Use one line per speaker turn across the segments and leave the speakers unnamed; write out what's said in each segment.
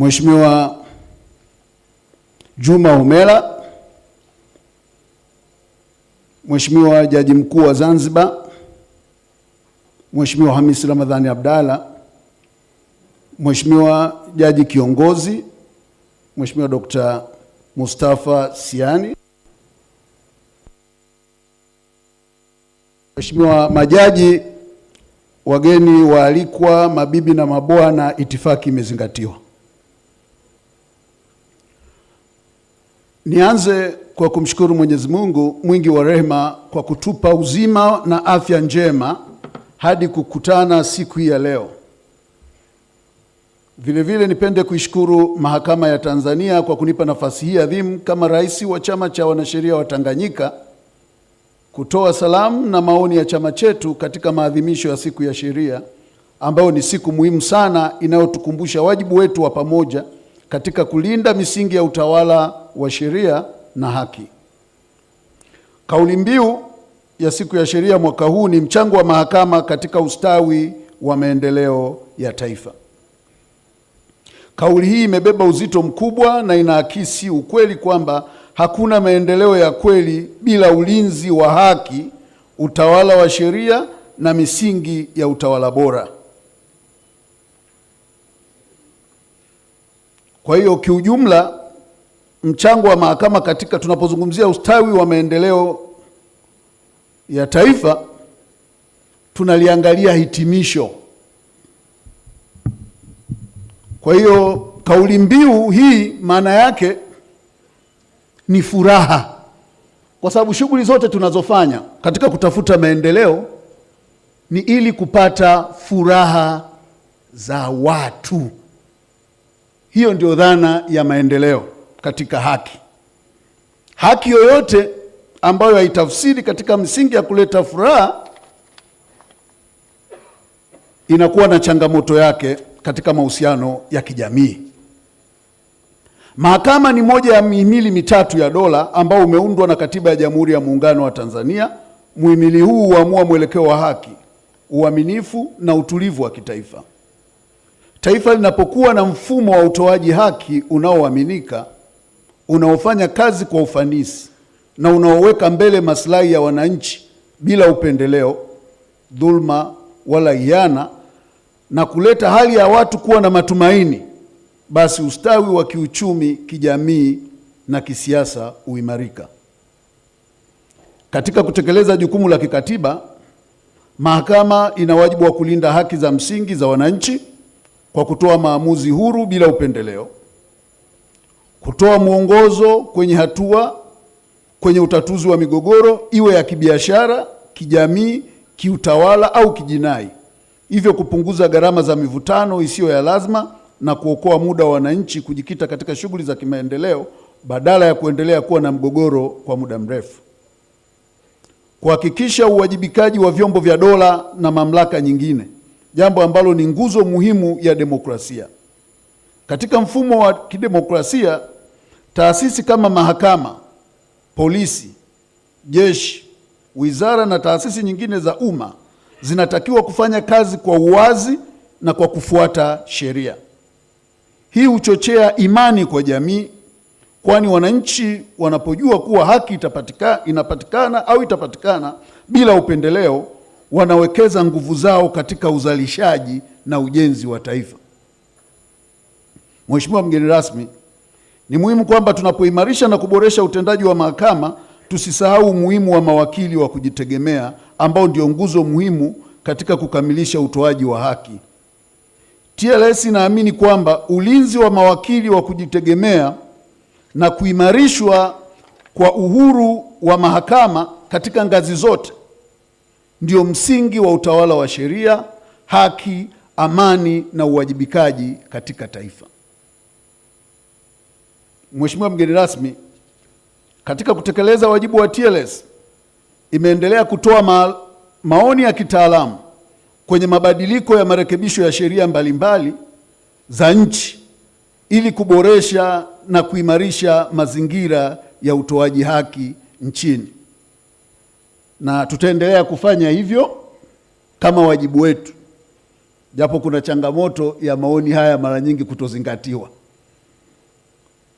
Mheshimiwa Juma Homera, Mheshimiwa Jaji Mkuu wa Zanzibar, Mheshimiwa Hamisi Ramadhani Abdalla, Mheshimiwa Jaji Kiongozi, Mheshimiwa Dr. Mustafa Siani, Mheshimiwa majaji, wageni waalikwa, mabibi na mabwana, itifaki imezingatiwa. Nianze kwa kumshukuru Mwenyezi Mungu mwingi wa rehema kwa kutupa uzima na afya njema hadi kukutana siku hii ya leo. Vile vile nipende kuishukuru Mahakama ya Tanzania kwa kunipa nafasi hii adhimu kama rais wa Chama cha Wanasheria wa Tanganyika kutoa salamu na maoni ya chama chetu katika maadhimisho ya Siku ya Sheria, ambayo ni siku muhimu sana inayotukumbusha wajibu wetu wa pamoja katika kulinda misingi ya utawala wa sheria na haki. Kauli mbiu ya Siku ya Sheria mwaka huu ni mchango wa mahakama katika ustawi wa maendeleo ya taifa. Kauli hii imebeba uzito mkubwa na inaakisi ukweli kwamba hakuna maendeleo ya kweli bila ulinzi wa haki, utawala wa sheria na misingi ya utawala bora. Kwa hiyo kiujumla, mchango wa mahakama katika tunapozungumzia ustawi wa maendeleo ya taifa, tunaliangalia hitimisho. Kwa hiyo kauli mbiu hii maana yake ni furaha, kwa sababu shughuli zote tunazofanya katika kutafuta maendeleo ni ili kupata furaha za watu. Hiyo ndio dhana ya maendeleo katika haki. Haki yoyote ambayo haitafsiri katika msingi ya kuleta furaha inakuwa na changamoto yake katika mahusiano ya kijamii. Mahakama ni moja ya mihimili mitatu ya dola ambao umeundwa na Katiba ya Jamhuri ya Muungano wa Tanzania. Muhimili huu huamua mwelekeo wa haki, uaminifu na utulivu wa kitaifa. Taifa linapokuwa na mfumo wa utoaji haki unaoaminika, unaofanya kazi kwa ufanisi na unaoweka mbele maslahi ya wananchi bila upendeleo, dhulma wala hiana, na kuleta hali ya watu kuwa na matumaini, basi ustawi wa kiuchumi, kijamii na kisiasa huimarika. Katika kutekeleza jukumu la kikatiba, mahakama ina wajibu wa kulinda haki za msingi za wananchi kwa kutoa maamuzi huru bila upendeleo, kutoa mwongozo kwenye utatuzi wa migogoro, iwe ya kibiashara, kijamii, kiutawala au kijinai, hivyo kupunguza gharama za mivutano isiyo ya lazima na kuokoa muda wa wananchi kujikita katika shughuli za kimaendeleo badala ya kuendelea kuwa na mgogoro kwa muda mrefu. Kuhakikisha uwajibikaji wa vyombo vya dola na mamlaka nyingine, jambo ambalo ni nguzo muhimu ya demokrasia. Katika mfumo wa kidemokrasia, taasisi kama mahakama, polisi, jeshi, wizara na taasisi nyingine za umma zinatakiwa kufanya kazi kwa uwazi na kwa kufuata sheria. Hii huchochea imani kwa jamii, kwani wananchi wanapojua kuwa haki itapatikana bila upendeleo, wanawekeza nguvu zao katika uzalishaji na ujenzi wa taifa. Mheshimiwa mgeni rasmi, ni muhimu kwamba tunapoimarisha na kuboresha utendaji wa mahakama, tusisahau umuhimu wa mawakili wa kujitegemea ambao ndio nguzo muhimu katika kukamilisha utoaji wa haki. TLS inaamini kwamba ulinzi wa mawakili wa kujitegemea na kuimarishwa kwa uhuru wa mahakama katika ngazi zote ndio msingi wa utawala wa sheria, haki, amani na uwajibikaji katika taifa. Mheshimiwa mgeni rasmi, katika kutekeleza wajibu wa TLS imeendelea kutoa maoni ya kitaalamu kwenye mabadiliko ya marekebisho ya sheria mbalimbali za nchi ili kuboresha na kuimarisha mazingira ya utoaji haki nchini, na tutaendelea kufanya hivyo kama wajibu wetu, japo kuna changamoto ya maoni haya mara nyingi kutozingatiwa.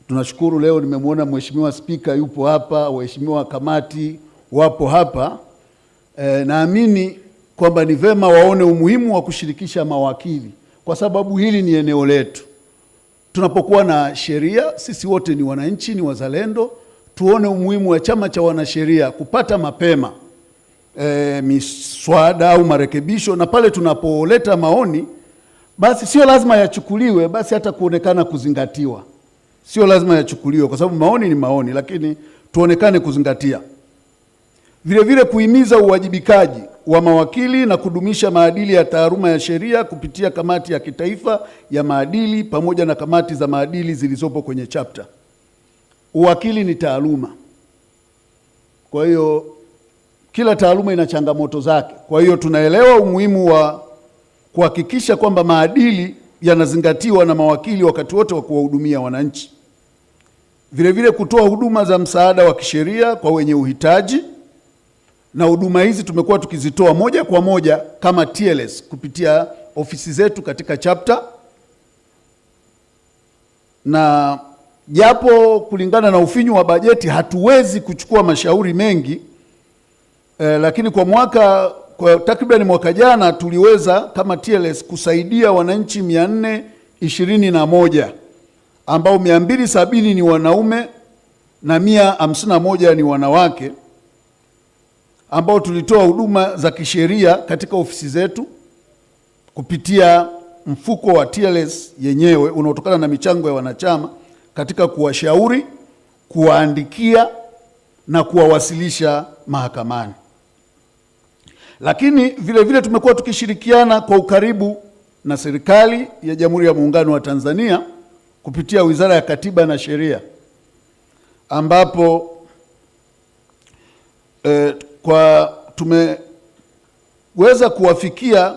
Tunashukuru leo nimemwona Mheshimiwa Spika yupo hapa, waheshimiwa kamati wapo hapa. Naamini kwamba ni vema waone umuhimu wa kushirikisha mawakili, kwa sababu hili ni eneo letu. Tunapokuwa na sheria, sisi wote ni wananchi, ni wazalendo, tuone umuhimu wa chama cha wanasheria kupata mapema miswada au marekebisho, na pale tunapoleta maoni basi sio lazima yachukuliwe, basi hata kuonekana kuzingatiwa. Sio lazima yachukuliwe kwa sababu maoni ni maoni, lakini tuonekane kuzingatia. Vile vile kuhimiza uwajibikaji wa mawakili na kudumisha maadili ya taaluma ya sheria kupitia kamati ya kitaifa ya maadili pamoja na kamati za maadili zilizopo kwenye chapter. Uwakili ni taaluma. Kwa hiyo kila taaluma ina changamoto zake. Kwa hiyo tunaelewa umuhimu wa kuhakikisha kwamba maadili yanazingatiwa na mawakili wakati wote wa kuwahudumia wananchi. Vile vile kutoa huduma za msaada wa kisheria kwa wenye uhitaji, na huduma hizi tumekuwa tukizitoa moja kwa moja kama TLS kupitia ofisi zetu katika chapter. Na japo kulingana na ufinyu wa bajeti hatuwezi kuchukua mashauri mengi, lakini kwa takriban mwaka jana tuliweza kama TLS kusaidia wananchi 421 ambao 270 ni wanaume na 151 ni wanawake, ambao tulitoa huduma za kisheria katika ofisi zetu kupitia mfuko wa TLS yenyewe unaotokana na michango ya wanachama katika kuwashauri, kuwaandikia na kuwawasilisha mahakamani. Lakini vile vile tumekuwa tukishirikiana kwa ukaribu na serikali ya Jamhuri ya Muungano wa Tanzania kupitia Wizara ya Katiba na Sheria, ambapo tumeweza kuwafikia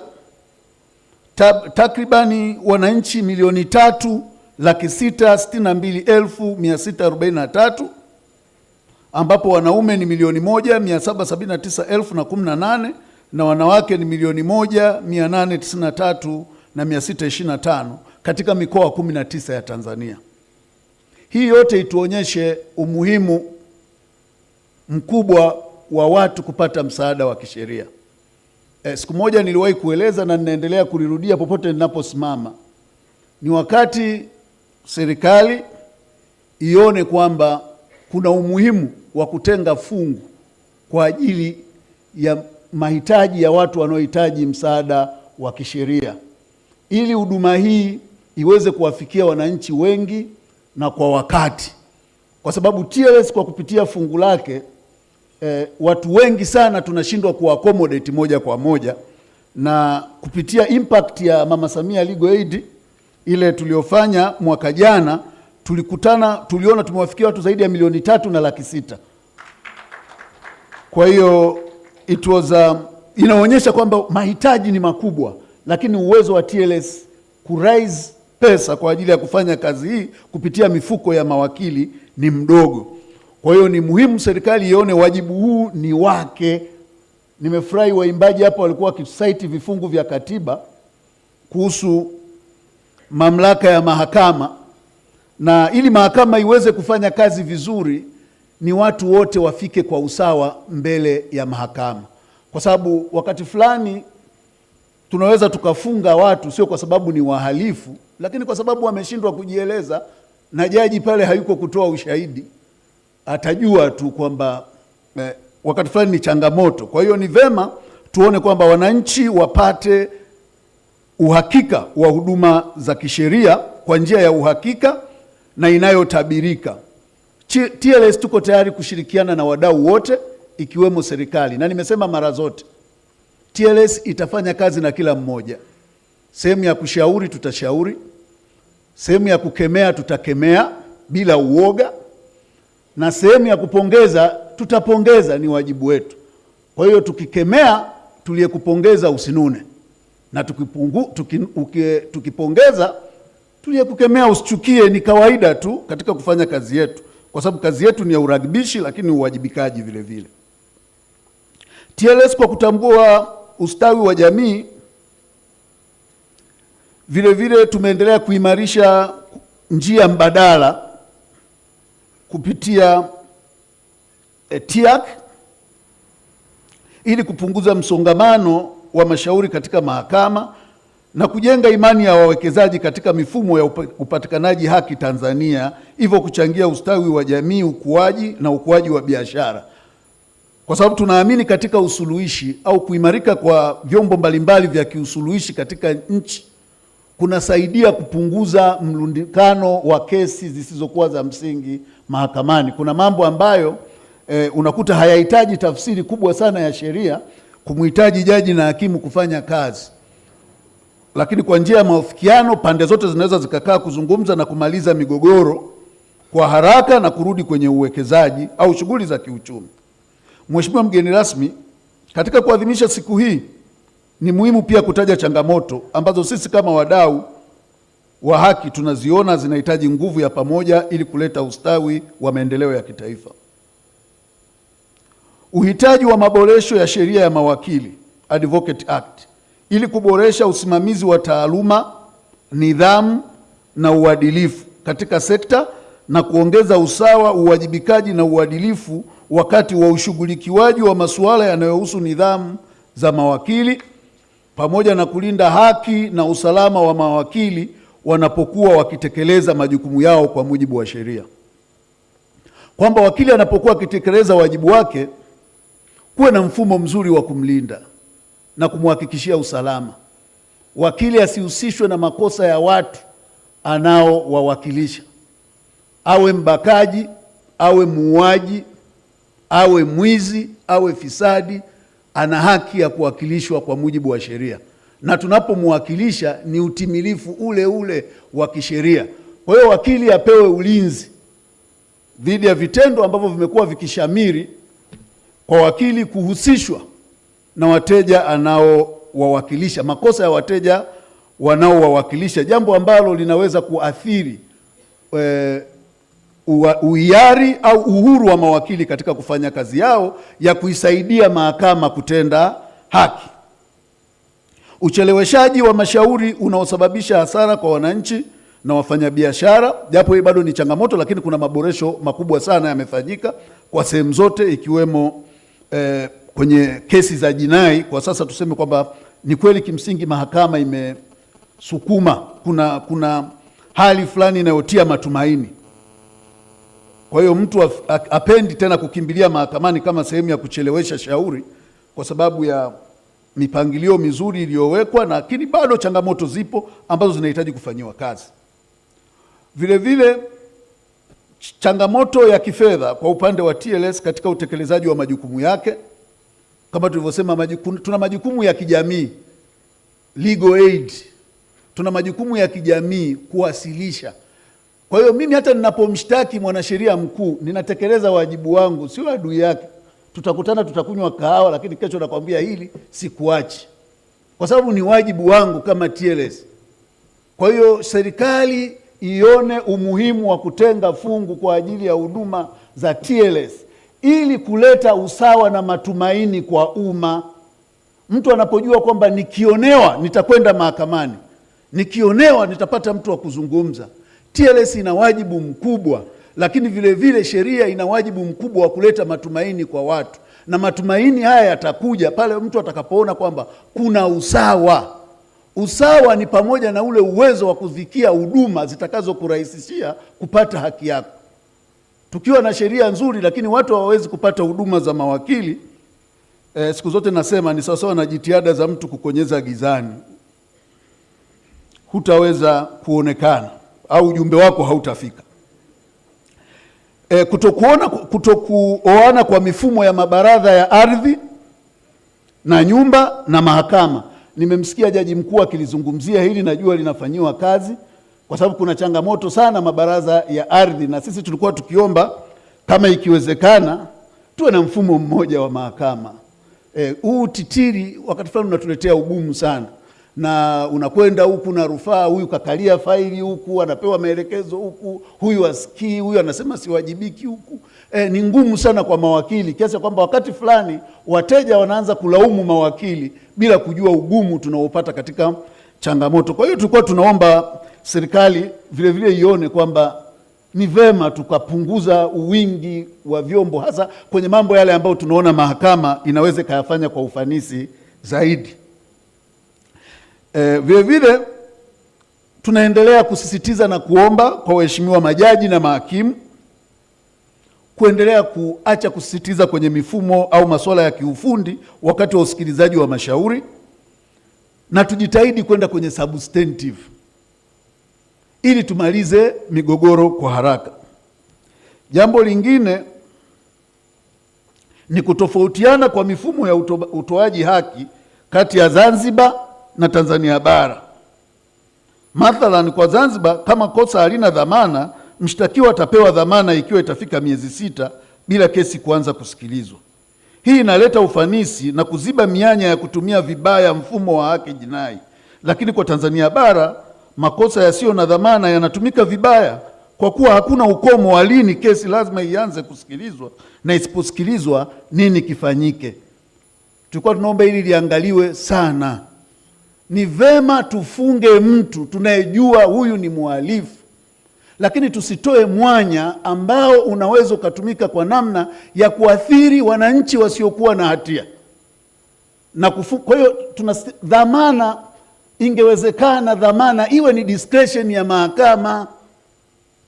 takribani wananchi 3,662,643, ambapo wanaume ni 1,779,018 na wanawake ni 1,893,625 katika mikoa 19 ya Tanzania. Hii yote ituonyeshe umuhimu mkubwa wa watu kupata msaada wa kisheria. Siku moja niliwahi kueleza na ninaendelea kulirudia popote ninaposimama, ni wakati serikali ione kwamba kuna umuhimu wa kutenga fungu kwa ajili ya mahitaji ya watu wanaohitaji msaada wa kisheria, ili huduma hii iweze kuwafikia wananchi wengi na kwa wakati, kwa sababu TLS kwa kupitia fungu lake watu wengi sana tunashindwa kuaccommodate moja kwa moja, na kupitia impact ya Mama Samia Legal Aid ile tuliofanya mwaka jana, tuliona tumewafikia watu zaidi ya 3,600,000. Kwa hiyo inaonyesha kwamba mahitaji ni makubwa, lakini uwezo wa TLS kuraise pesa kwa ajili ya kufanya kazi hii kupitia mifuko ya mawakili ni mdogo. Kwa hiyo ni muhimu serikali ione wajibu huu ni wake. Nimefurahi waimbaji hapa walikuwa wakicite vifungu vya katiba kuhusu mamlaka ya mahakama, na ili mahakama iweze kufanya kazi vizuri ni watu wote wafike kwa usawa mbele ya mahakama, kwa sababu wakati fulani tunaweza tukafunga watu sio kwa sababu ni wahalifu, lakini kwa sababu wameshindwa kujieleza na jaji pale hayuko kutoa ushahidi, atajua tu kwamba wakati fulani ni changamoto. Kwa hiyo ni vema tuone kwamba wananchi wapate uhakika wa huduma za kisheria kwa njia ya uhakika na inayotabirika. TLS tuko tayari kushirikiana na wadau wote ikiwemo serikali, na nimesema mara zote TLS itafanya kazi na kila mmoja. Sehemu ya kushauri tutashauri, sehemu ya kukemea tutakemea bila uoga, na sehemu ya kupongeza tutapongeza, ni wajibu wetu. Kwa hiyo tukikemea, tuliyekupongeza usinune, na tukipongeza, tuliyekukemea usichukie. Ni kawaida tu katika kufanya kazi yetu, kwa sababu kazi yetu ni ya uragibishi, lakini uwajibikaji vile vile. TLS kwa kutambua ustawi wa jamii, vile vile tumeendelea kuimarisha njia mbadala kupitia TIAC ili kupunguza msongamano wa mashauri katika mahakama na kujenga imani ya wawekezaji katika mifumo ya upatikanaji haki Tanzania, hivyo kuchangia ustawi wa jamii, ukuaji wa biashara. Kwa sababu tunaamini katika usuluhishi au kuimarika kwa vyombo mbalimbali vya kiusuluhishi katika nchi kunasaidia kupunguza mlundikano wa kesi zisizokuwa za msingi mahakamani. Kuna mambo ambayo unakuta hayahitaji tafsiri kubwa sana ya sheria kumhitaji jaji na hakimu kufanya kazi, lakini kwa njia ya maafikiano pande zote zinaweza zikakaa kuzungumza na kumaliza migogoro kwa haraka na kurudi kwenye uwekezaji au shughuli za kiuchumi. Mheshimiwa mgeni rasmi, katika kuadhimisha siku hii ni muhimu pia kutaja changamoto ambazo sisi kama wadau wa haki tunaziona zinahitaji nguvu ya pamoja ili kuleta ustawi wa maendeleo ya kitaifa. Uhitaji wa maboresho ya sheria ya mawakili Advocate Act ili kuboresha usimamizi wa taaluma, nidhamu na uadilifu katika sekta na kuongeza usawa, uwajibikaji na uadilifu wakati wa ushughulikiwaji wa masuala yanayohusu nidhamu za mawakili, pamoja na kulinda haki na usalama wa mawakili wanapokuwa wakitekeleza majukumu yao kwa mujibu wa sheria. Kwamba wakili anapokuwa akitekeleza wajibu wake kuwe na mfumo mzuri wa kumlinda na kumhakikishia usalama. Wakili asihusishwe na makosa ya watu anaowawakilisha. Awe mbakaji, awe muuaji, awe mwizi, awe fisadi, ana haki ya kuwakilishwa kwa mujibu wa sheria. Na tunapomwakilisha ni utimilifu ule ule wa kisheria. Kwa hiyo wakili apewe ulinzi dhidi ya vitendo ambavyo vimekuwa vikishamiri kwa wakili kuhusishwa na wateja anaowawakilisha, makosa ya wateja wanaowawakilisha, jambo ambalo linaweza kuathiri uhiari au uhuru wa mawakili katika kufanya kazi yao ya kuisaidia mahakama kutenda haki. Ucheleweshaji wa mashauri unaosababisha hasara kwa wananchi na wafanyabiashara, japo hii bado ni changamoto, lakini kuna maboresho makubwa sana yamefanyika kwa sehemu zote, ikiwemo kwenye kesi za jinai. Kwa sasa tuseme kwamba ni kweli kimsingi mahakama imesukuma, kuna hali fulani inayotia matumaini. Kwa hiyo mtu apendi tena kukimbilia mahakamani kama sehemu ya kuchelewesha shauri kwa sababu ya mipangilio mizuri iliyowekwa, lakini bado changamoto zipo ambazo zinahitaji kufanyiwa kazi. Vile vile changamoto ya kifedha kwa upande wa TLS katika utekelezaji wa majukumu yake. Kama tulivyosema, tuna majukumu ya kijamii, legal aid, tuna majukumu ya kijamii kuwasilisha. Kwa hiyo mimi hata ninapomshtaki mwanasheria mkuu ninatekeleza wajibu wangu, sio adui yake. Tutakutana, tutakunywa kahawa, lakini kesho nakwambia hili sikuachi, kwa sababu ni wajibu wangu kama TLS. Kwa hiyo serikali ione umuhimu wa kutenga fungu kwa ajili ya huduma za TLS ili kuleta usawa na matumaini kwa umma. Mtu anapojua kwamba nikionewa nitakwenda mahakamani, nikionewa nitapata mtu wa kuzungumza. TLS ina wajibu mkubwa, lakini vile vile sheria ina wajibu mkubwa wa kuleta matumaini kwa watu, na matumaini haya yatakuja pale mtu atakapoona kwamba kuna usawa. Usawa ni pamoja na ule uwezo wa kufikia huduma zitakazokurahisishia kupata haki yako. Tukiwa na sheria nzuri lakini watu hawawezi kupata huduma za mawakili, siku zote nasema ni sawasawa na jitihada za mtu kukonyeza gizani. Hutaweza kuonekana au ujumbe wako hautafika. Kutokuoana kwa mifumo ya mabaraza ya ardhi na nyumba na mahakama. Nimemsikia jaji mkuu akilizungumzia hili, najua linafanyiwa kazi kwa sababu kuna changamoto sana mabaraza ya ardhi, na sisi tulikuwa tukiomba kama ikiwezekana tuwe na mfumo mmoja wa mahakama. Huu titiri wakati fulani unatuletea ugumu sana, na unakwenda huku na rufaa, huyu kakalia faili huku, anapewa maelekezo huku, huyu asikii, huyu anasema siwajibiki huku. Ni ngumu sana kwa mawakili, kiasi kwamba wakati fulani wateja wanaanza kulaumu mawakili bila kujua ugumu tunaopata katika changamoto. Kwa hiyo tulikuwa tunaomba serikali vile vile ione kwamba ni vema tukapunguza wingi wa vyombo, hasa kwenye mambo yale ambayo tunaona mahakama inaweza kuyafanya kwa ufanisi zaidi. Vile vile tunaendelea kusisitiza na kuomba kwa waheshimiwa majaji na mahakimu kuendelea kuacha kusisitiza kwenye mifumo au masuala ya kiufundi wakati wa usikilizaji wa mashauri, na tujitahidi kwenda kwenye substantive ili tumalize migogoro kwa haraka. Jambo lingine ni kutofautiana kwa mifumo ya utoaji haki kati ya Zanzibar na Tanzania bara. Mathalan, kwa Zanzibar, kama kosa halina dhamana, mshtakiwa atapewa dhamana ikiwa itafika miezi 6 bila kesi kuanza kusikilizwa. Hii inaleta ufanisi na kuziba mianya ya kutumia vibaya mfumo wa haki jinai. Lakini kwa Tanzania bara, makosa yasiyo na dhamana yanatumika vibaya kwa kuwa hakuna ukomo wa lini kesi lazima ianze kusikilizwa, na isiposikilizwa nini kifanyike. Tulikuwa tunaomba hili liangaliwe sana. Ni vema tufunge mtu tunayejua huyu ni mhalifu, lakini tusitoe mwanya ambao unaweza ukatumika kwa namna ya kuathiri wananchi wasiokuwa na hatia. Kwa hiyo tuna dhamana, ingewezekana dhamana iwe ni discretion ya mahakama.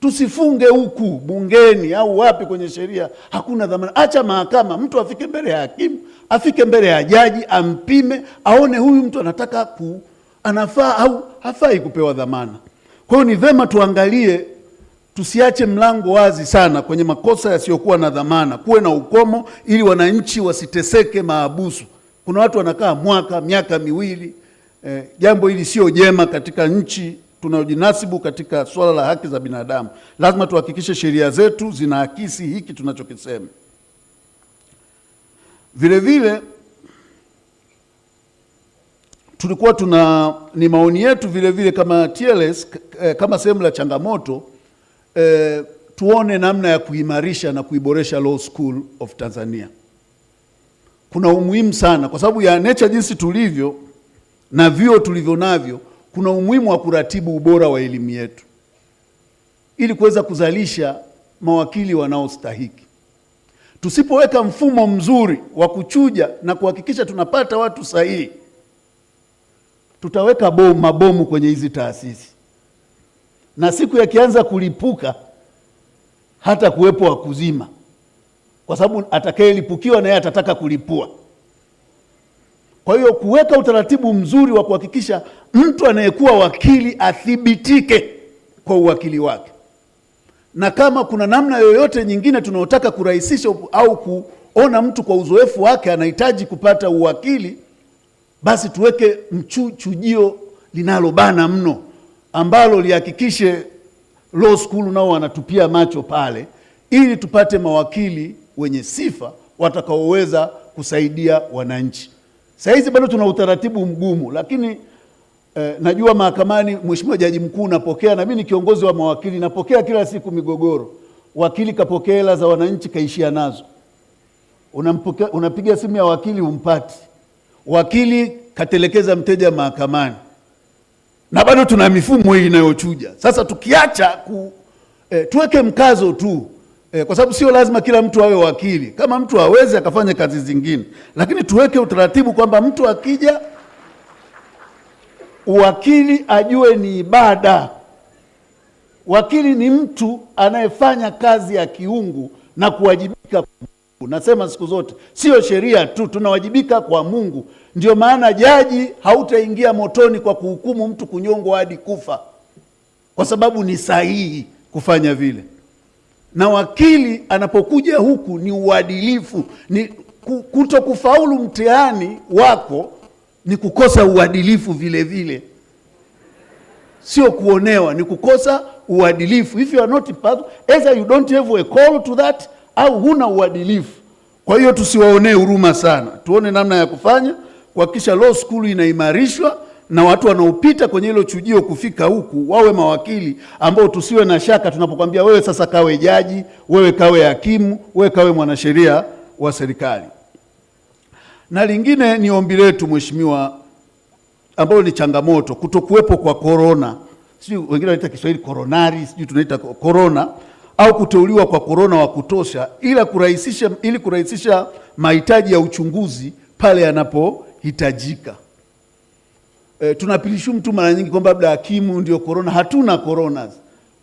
Tusifunge huku bungeni au wapi kwenye sheria hakuna dhamana. Acha mahakama, mtu afike mbele ya hakimu, afike mbele ya jaji, ampime, aone huyu mtu anafaa au hafai kupewa dhamana. Kwa hiyo ni vema tuangalie, tusiache mlango wazi sana kwenye makosa yasiyokuwa na dhamana. Kuwe na ukomo ili wananchi wasiteseke mahabusu. Kuna watu wanakaa miaka miwili. Jambo hili sio jema katika nchi tunayojinasibu katika swala la haki za binadamu. Lazima tuhakikishe sheria zetu zinaakisi hiki tunachokisema. Vile vile tulikuwa ni maoni yetu vile vile kama TLS, kama sehemu la changamoto, tuone namna ya kuimarisha na kuiboresha Law School of Tanzania. Kuna umuhimu sana kwa sababu ya nature jinsi tulivyo na vyuo tulivyo navyo. Kuna umuhimu wa kuratibu ubora wa elimu yetu ili kuweza kuzalisha mawakili wanaostahiki. Tusipoweka mfumo mzuri wa kuchuja na kuhakikisha tunapata watu sahihi, tutaweka mabomu kwenye hizi taasisi, na siku yakianza kulipuka hata kuwepo wa kuzima, kwa sababu atakayelipukiwa naye atataka kulipua. Kwa hiyo kuweka utaratibu mzuri wa kuhakikisha mtu anayekuwa wakili athibitike kwa uwakili wake, na kama kuna namna yoyote nyingine tunayotaka kurahisisha au kuona mtu kwa uzoefu wake anahitaji kupata uwakili, basi tuweke chujio linalobana mno ambalo lihakikishe Law School nao wanatupia macho pale, ili tupate mawakili wenye sifa watakaoweza kusaidia wananchi. Sasa hizi bado tuna utaratibu mgumu, lakini najua mahakamani, Mheshimiwa Jaji Mkuu, napokea, na mimi ni kiongozi wa mawakili, napokea kila siku migogoro. Wakili kapokea hela za wananchi kaishia nazo. Unapiga simu ya wakili umpati. Wakili katelekeza mteja mahakamani. Na bado tuna mifumo hii inayochuja. Sasa tukiacha tuweke mkazo tu, kwa sababu sio lazima kila mtu awe wakili. Kama mtu hawezi akafanya kazi zingine, lakini tuweke utaratibu kwamba mtu akija, uwakili ajue ni ibada. Wakili ni mtu anayefanya kazi ya kiungu na kuwajibika kwa Mungu. Nasema siku zote, sio sheria tu, tunawajibika kwa Mungu. Ndio maana jaji hautaingia motoni kwa kuhukumu mtu kunyongwa hadi kufa, kwa sababu ni sahihi kufanya vile. Na wakili anapokuja huku ni uadilifu. Ni kutokufaulu mtihani wako ni kukosa uadilifu vile vile, sio kuonewa, ni kukosa uadilifu. If you are not either you don't have a call to that, au huna uadilifu. Kwa hiyo tusiwaonee huruma sana, tuone namna ya kufanya kuhakikisha Law School inaimarishwa, na watu wanaopita kwenye hilo chujio kufika huku wawe mawakili ambao tusiwe na shaka tunapokuambia wewe sasa kawe jaji, wewe kawe hakimu, wewe kawe mwanasheria wa serikali. Na lingine ni ombi letu Mheshimiwa, ambalo ni changamoto, kutokuwepo kwa corona. Sijui wengine wanaita Kiswahili coronari, sijui tunaita corona, au kuteuliwa kwa korona wa kutosha ili kurahisisha mahitaji ya uchunguzi pale yanapohitajika. Tunapilishu mtu mara nyingi kwamba labda hakimu ndio korona. Hatuna korona.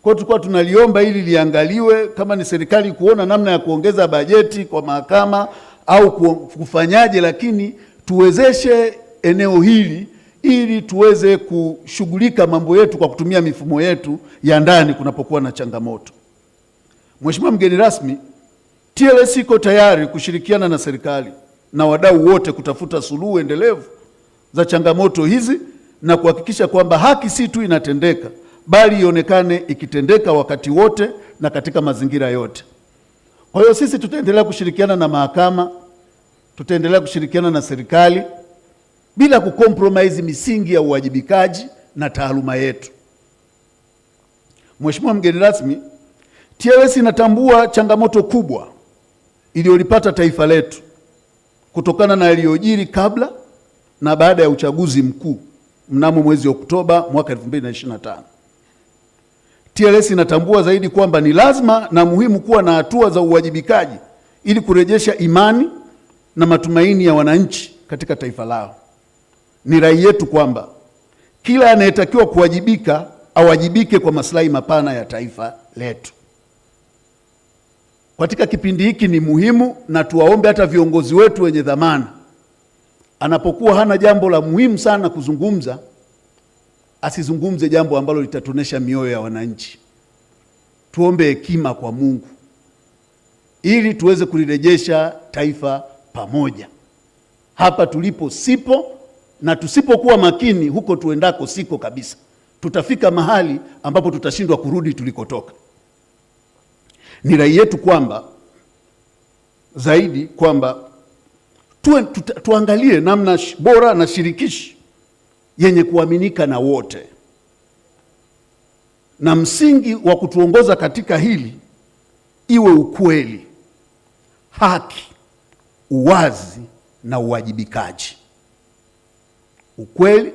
Kwa hiyo tulikuwa tunaliomba ili liangaliwe kama ni serikali kuona namna ya kuongeza bajeti kwa mahakama au kufanyaje, lakini tuwezeshe eneo hili ili tuweze kushughulika mambo yetu kwa kutumia mifumo yetu ya ndani kunapokuwa na changamoto. Mheshimiwa mgeni rasmi, TLS iko tayari kushirikiana na serikali na wadau wote kutafuta suluhu endelevu za changamoto hizi na kuhakikisha kwamba haki si tu inatendeka bali ionekane ikitendeka wakati wote na katika mazingira yote. Kwa hiyo sisi tutaendelea kushirikiana na mahakama, tutaendelea kushirikiana na serikali bila kukompromise misingi ya uwajibikaji na taaluma yetu. Mheshimiwa mgeni rasmi, TLS inatambua changamoto kubwa iliyolipata taifa letu kutokana na yaliyojiri kabla na baada ya uchaguzi mkuu mnamo mwezi Oktoba mwaka 2025. TLS inatambua zaidi kwamba ni lazima na muhimu kuwa na hatua za uwajibikaji ili kurejesha imani na matumaini ya wananchi katika taifa lao. Ni rai yetu kwamba kila anayetakiwa kuwajibika awajibike kwa maslahi mapana ya taifa letu. Katika kipindi hiki ni muhimu na tuwaombe hata viongozi wetu wenye dhamana, anapokuwa hana jambo la muhimu sana kuzungumza, asizungumze jambo ambalo litatonesha mioyo ya wananchi. Tuombe hekima kwa Mungu ili tuweze kulirejesha taifa pamoja. Hapa tulipo sipo, na tusipokuwa makini huko tuendako siko kabisa. Tutafika mahali ambapo tutashindwa kurudi tulikotoka. Ni rai yetu kwamba zaidi kwamba tuangalie namna bora na shirikishi yenye kuaminika na wote, na msingi wa kutuongoza katika hili iwe ukweli, haki, uwazi na uwajibikaji. Ukweli,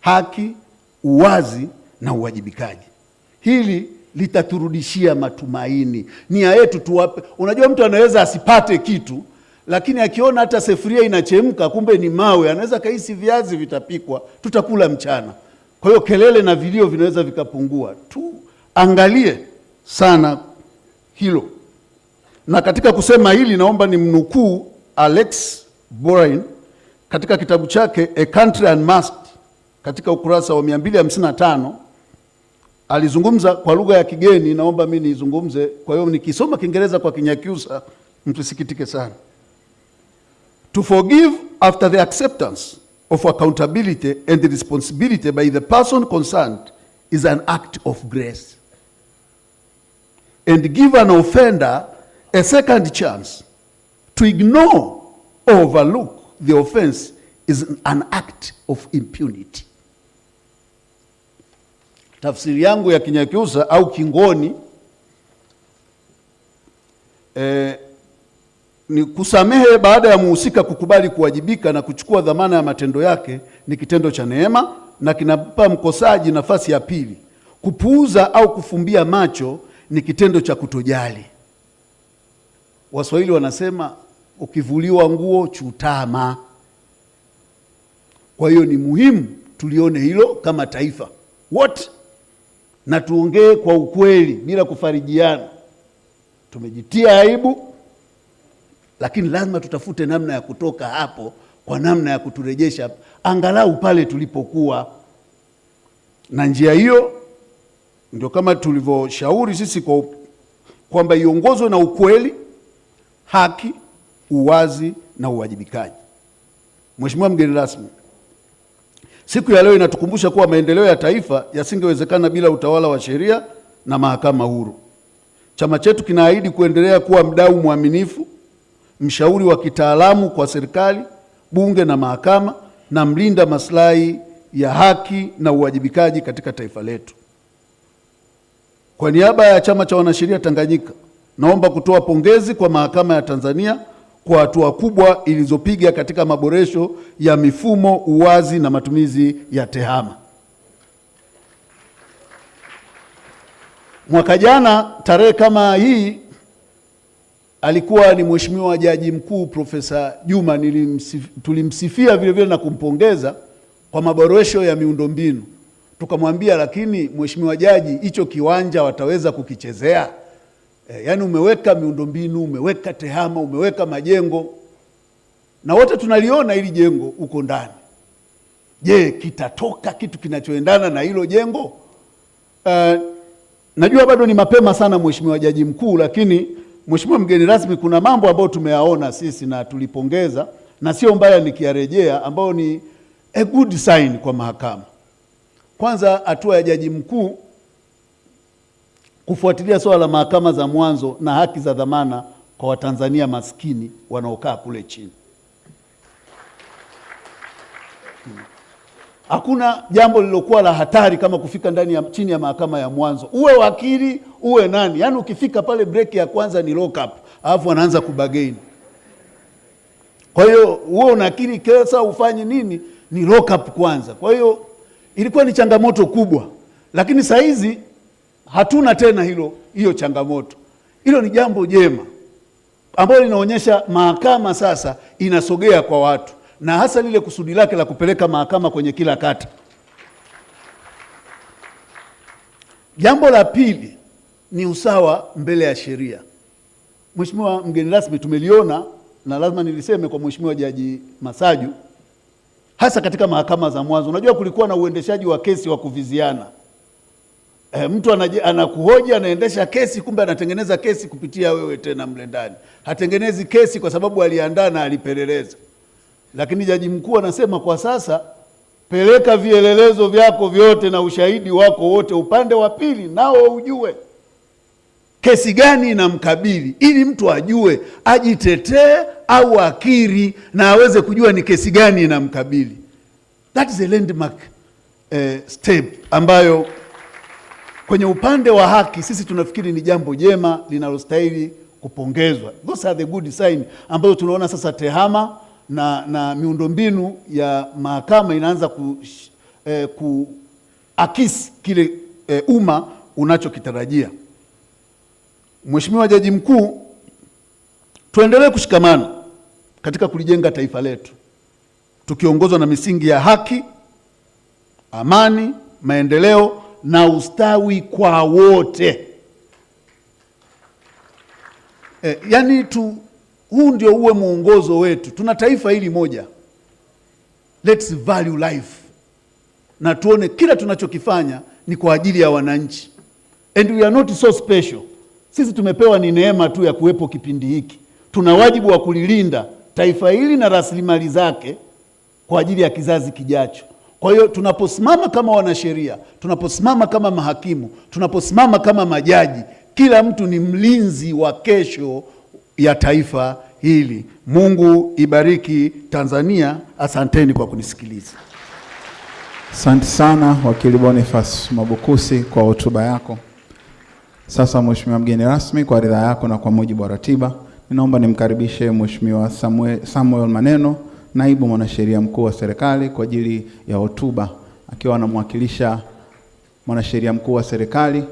haki, uwazi na uwajibikaji. Hili litaturudishia matumaini. Nia yetu tuwape. Unajua mtu anaweza asipate kitu, lakini akiona hata sefuria inachemka kumbe ni mawe, anaweza kahisi viazi vitapikwa, tutakula mchana. Kwa hiyo kelele na vilio vinaweza vikapungua. Tuangalie sana hilo. Na katika kusema hili naomba ni mnukuu Alex Borain katika kitabu chake A Country Unmasked katika ukurasa wa 255. Alizungumza kwa lugha ya kigeni, naomba mimi nizungumze. Kwa hiyo nikisoma Kiingereza kwa Kinyakyusa mtusikitike sana. To forgive after the acceptance of accountability and the responsibility by the person concerned is an act of grace. And give an offender a second chance to ignore or overlook the offense is an act of impunity. Tafsiri yangu ya Kinyakyusa au Kingoni ni kusamehe baada ya muhusika kukubali kuwajibika na kuchukua dhamana ya matendo yake ni kitendo cha neema na kinampa mkosaji nafasi ya pili. Kupuuza au kufumbia macho ni kitendo cha kutojali. Waswahili wanasema ukivuliwa nguo chutama. Kwa hiyo ni muhimu tulione hilo kama taifa wote na tuongee kwa ukweli bila kufarijiana. Tumejitia aibu, lakini lazima tutafute namna ya kutoka hapo kwa namna ya kuturejesha angalau pale tulipokuwa. Na njia hiyo ndio kama tulivyoshauri sisi kwamba iongozwe na ukweli, haki, uwazi na uwajibikaji. Mheshimiwa mgeni rasmi, siku ya leo inatukumbusha kuwa maendeleo ya taifa yasingewezekana bila utawala wa sheria na mahakama huru. Chama chetu kinaahidi kuendelea kuwa mdau mwaminifu, mshauri wa kitaalamu kwa serikali, bunge na mahakama, na mlinda maslahi ya haki na uwajibikaji katika taifa letu. Kwa niaba ya Chama cha Wanasheria Tanganyika, naomba kutoa pongezi kwa Mahakama ya Tanzania kwa hatua kubwa ilizopiga katika maboresho ya mifumo, uwazi na matumizi ya TEHAMA. Mwaka jana tarehe kama hii alikuwa ni Mheshimiwa Jaji Mkuu Profesa Juma, tulimsifia vile vile na kumpongeza kwa maboresho ya miundombinu. Tukamwambia, lakini Mheshimiwa Jaji, hicho kiwanja wataweza kukichezea? Yaani umeweka miundombinu, umeweka tehama, umeweka majengo na wote tunaliona hili jengo uko ndani. Je, kitatoka kitu kinachoendana na hilo jengo? Najua bado ni mapema sana Mheshimiwa Jaji Mkuu, lakini Mheshimiwa mgeni rasmi, kuna mambo ambayo tumeyaona sisi na tulipongeza, na sio mbaya nikiyarejea, ambayo ni a good sign kwa mahakama. Kwanza, hatua ya Jaji Mkuu kufuatilia swala la mahakama za mwanzo na haki za dhamana kwa Watanzania maskini wanaokaa kule chini. Hakuna jambo lilokuwa la hatari kama kufika chini ya mahakama ya mwanzo. Uwe wakili, uwe nani. Yaani ukifika pale break ya kwanza ni lock up, alafu wanaanza kubagaini. Kwa hiyo uwe unakiri kesa ufanye nini, ni lock up kwanza. Kwa hiyo ilikuwa ni changamoto kubwa. Lakini saa hizi hatuna tena hiyo changamoto. Hilo ni jambo jema ambalo linaonyesha mahakama sasa inasogea kwa watu, na hasa lile kusudi lake la kupeleka mahakama kwenye kila kata. Jambo la pili ni usawa mbele ya sheria. Mheshimiwa mgeni rasmi, tumeliona na lazima niliseme kwa Mheshimiwa Jaji Masaju, hasa katika mahakama za mwanzo. Unajua kulikuwa na uendeshaji wa kesi wa kuviziana. Mtu anakuhoji, anaendesha kesi, kumbe anatengeneza kesi kupitia wewe tena mle ndani. Hatengenezi kesi kwa sababu aliandaa na alipeleleza. Lakini Jaji Mkuu anasema kwa sasa peleka vielelezo vyako vyote na ushahidi wako wote upande wa pili, nao ujue kesi gani inamkabili, ili mtu ajue ajitetee au akiri na aweze kujua ni kesi gani inamkabili. That is a landmark step ambayo kwenye upande wa haki sisi tunafikiri ni jambo jema linalostahili kupongezwa. Those are the good sign ambayo tunaona sasa tehama na miundombinu ya mahakama inaanza kuakisi kile umma unachokitarajia. Mheshimiwa Jaji Mkuu, tuendelee kushikamana katika kulijenga taifa letu tukiongozwa na misingi ya haki, amani, maendeleo na ustawi kwa wote. Huu ndio uwe mwongozo wetu. Tuna taifa hili moja. Let's value life. Na tuone kila tunachokifanya ni kwa ajili ya wananchi. And we are not so special. Sisi tumepewa ni neema tu ya kuwepo kipindi hiki. Tuna wajibu wa kulilinda taifa hili na rasilimali zake kwa ajili ya kizazi kijacho. Kwa hiyo tunaposimama kama wanasheria, tunaposimama kama mahakimu, tunaposimama kama majaji, kila mtu ni mlinzi wa kesho ya taifa hili. Mungu ibariki Tanzania. Asanteni kwa kunisikiliza.
Asante sana Wakili Boniface Mwabukusi kwa hotuba yako. Sasa Mheshimiwa mgeni rasmi, kwa ridhaa yako na kwa mujibu wa ratiba, ninaomba nimkaribishe Mheshimiwa Samuel Maneno, naibu mwanasheria mkuu wa serikali, kwa ajili ya hotuba akiwa anamwakilisha mwanasheria mkuu wa serikali